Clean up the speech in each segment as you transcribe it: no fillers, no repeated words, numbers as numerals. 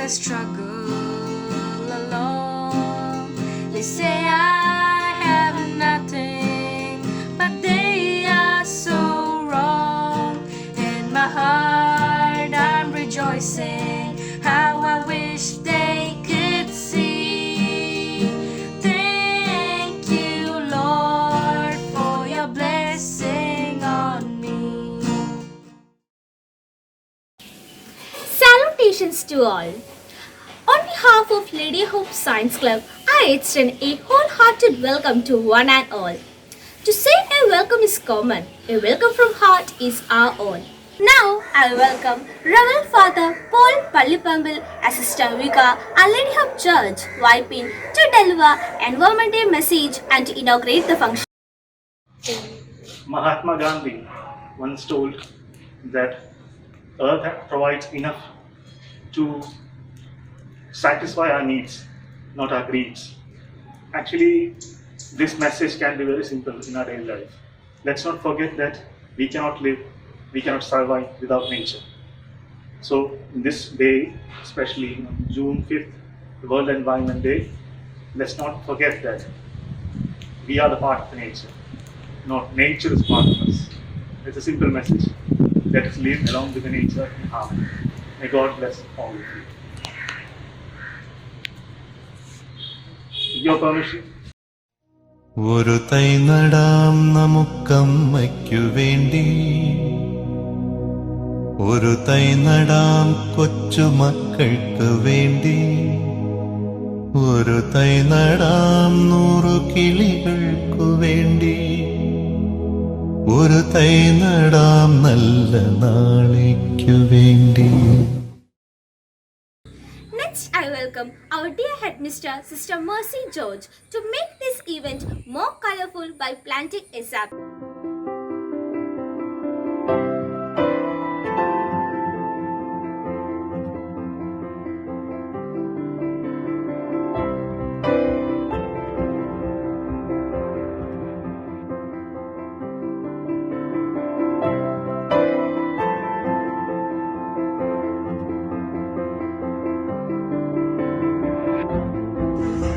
struggle alone. They say I have nothing, but they are so wrong. In my heart I'm rejoicing, how I wish they could see. Thank you, Lord, for your blessing on me. Salutations to all. On behalf of Lady Hope Science Club, I extend a wholehearted welcome to one and all. To say a welcome is common, a welcome from heart is our own. Now, I welcome Reverend Father Paul Pallipambil, Assistant Vicar at Lady Hope Church, Waipin, to deliver Environment Day message and to inaugurate the function. Mahatma Gandhi once told that Earth provides enough to satisfy our needs, not our greeds. Actually, this message can be very simple in our daily life. Let's not forget that we cannot live, we cannot survive without nature. So, this day, especially on June 5th, the World Environment Day, let's not forget that we are the part of nature, not nature is part of us. It's a simple message. Let us live along with the nature in harmony. May God bless all of you. With your permission. ഒരു തൈ നടാം നമുക്കമ്മയ്ക്കു വേണ്ടി, ഒരു തൈ നടാം കൊച്ചുമക്കൾക്ക് വേണ്ടി, ഒരു തൈ നടാം 100 കിളികൾക്കു വേണ്ടി, ഒരു തൈ നടാം നല്ല നാളേക്കു വേണ്ടി. Next, I welcome our dear headmistress, Sister Mercy George, to make this event more colorful by planting a sapling.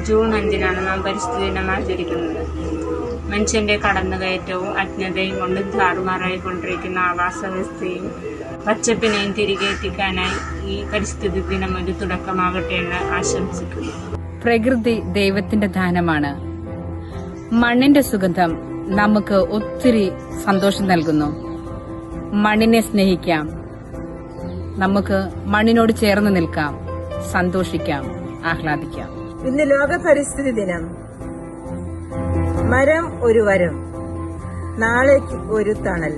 June 5-നാണ് നാം പരിസ്ഥിതി ദിനം ആചരിക്കുന്നത്. മനുഷ്യന്റെ കടന്നുകയറ്റവും അജ്ഞതയും കൊണ്ട് താറുമാറായിക്കൊണ്ടിരിക്കുന്ന ആവാസ വ്യവസ്ഥയും പച്ചപ്പിനെയും തിരികെ എത്തിക്കാനായി ഈ പരിസ്ഥിതി ദിനം ഒരു തുടക്കമാകട്ടെ എന്ന് ആശംസിക്കുന്നു. പ്രകൃതി ദൈവത്തിന്റെ ദാനമാണ്. മണ്ണിന്റെ സുഗന്ധം നമുക്ക് ഒത്തിരി സന്തോഷം നൽകുന്നു. മണ്ണിനെ സ്നേഹിക്കാം, നമുക്ക് മണ്ണിനോട് ചേർന്ന് നിൽക്കാം, സന്തോഷിക്കാം, ആഹ്ലാദിക്കാം. ഇന്ന് ലോക പരിസ്ഥിതി ദിനം. മരം ഒരു വരം, നാളേക്ക് ഒരു തണൽ.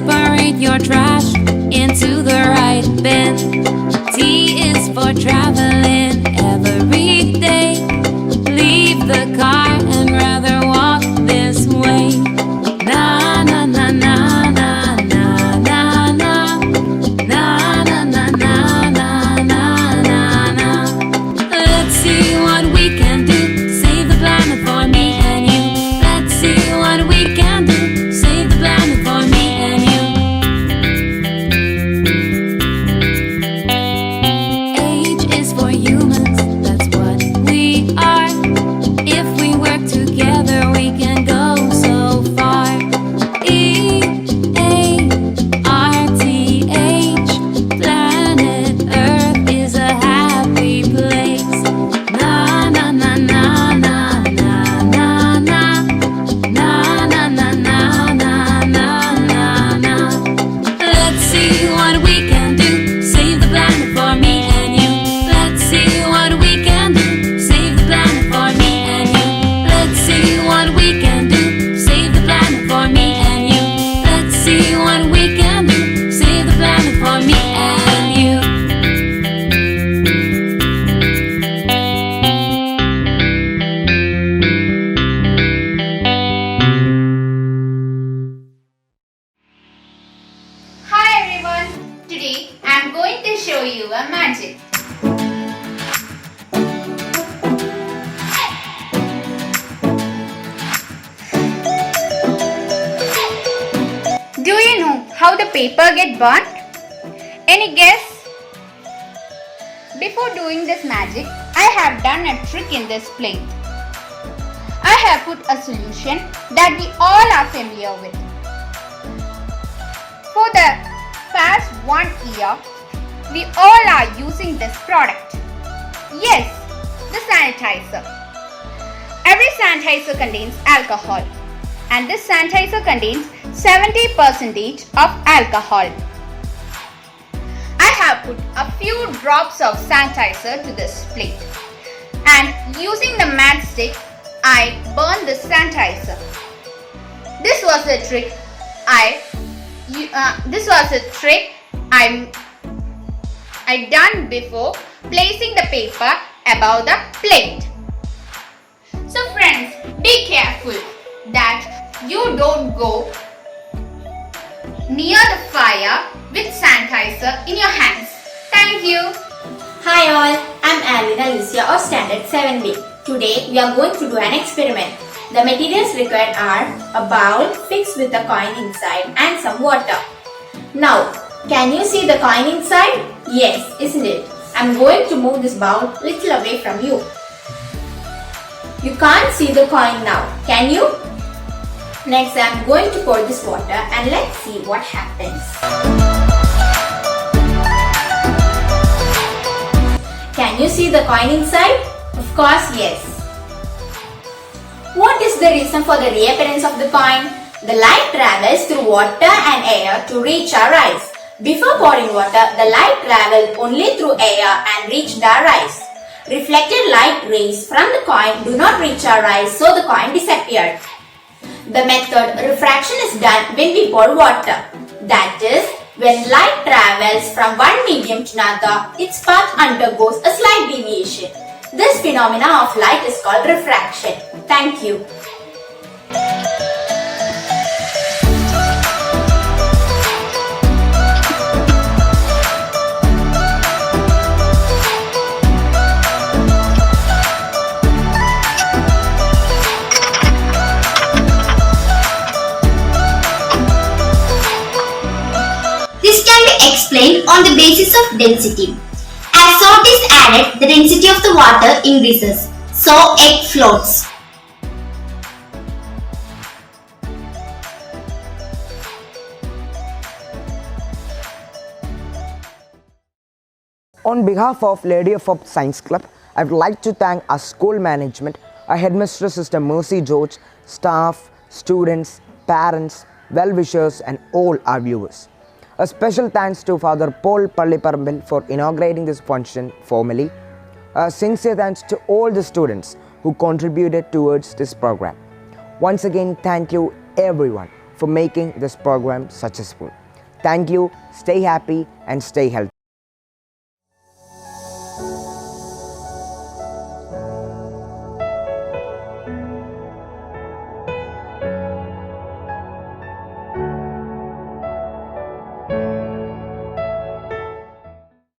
separate your trash into the right bin. T is for traveling every day. Leave the car and rather walk this way. Na na na na na na na na na na na na na na na. Let's see what we can do. Save the planet for me and you. Let's see what we can do. Save the planet for me and you. H is for humans. That's what we are. If we work together, we can go so far. E A R T H. Planet Earth is a happy place. Na na na na na na na na na na na na na na na. Let's see what we can do. Save the planet for me and you. Let's see what we can do. Save the planet for me and you. Let's see what we can do. Save the planet for me and you. Let's see what we can do. Save the planet for me and you. Hi everyone! Today I am going to show you a magic. Do you know how the paper get burnt? Any guess? Before doing this magic, I have done a trick in this plate. I have put a solution that we all are familiar with. For the past 1 year, we all are using this product. Yes, the sanitizer. Every sanitizer contains alcohol, and this sanitizer contains 70% of alcohol. I have put a few drops of sanitizer to this plate, and using the matchstick, I burned the sanitizer. This was a trick I done before placing the paper above the plate. So friends, be careful that you don't go near the fire with sanitizer in your hands. Thank you. Hi all, I'm Alvina Lucia of Standard 7B. Today we are going to do an experiment. The materials required are a bowl fixed with a coin inside and some water. Now, can you see the coin inside? Yes, isn't it? I'm going to move this bowl little away from you. You can't see the coin now, can you? Next, I'm going to pour this water and let's see what happens. Can you see the coin inside? Of course, yes. What is the reason for the reappearance of the coin? The light travels through water and air to reach our eyes. Before pouring water, the light traveled only through air and reached our eyes. Reflected light rays from the coin do not reach our eyes, so the coin disappeared. The method refraction is done when we pour water. That is, when light travels from one medium to another, its path undergoes a slight deviation. This phenomena of light is called refraction. Thank you. This can be explained on the basis of density. As salt is added, the density of the water increases, so egg floats. On behalf of Lady of Hope Science Club, I would like to thank our school management, our headmistress Sister Mercy George, staff, students, parents, well-wishers and all our viewers. A special thanks to Father Paul Palliparambil for inaugurating this function formally. A sincere thanks to all the students who contributed towards this program. Once again, thank you everyone for making this program successful. Thank you, stay happy and stay healthy.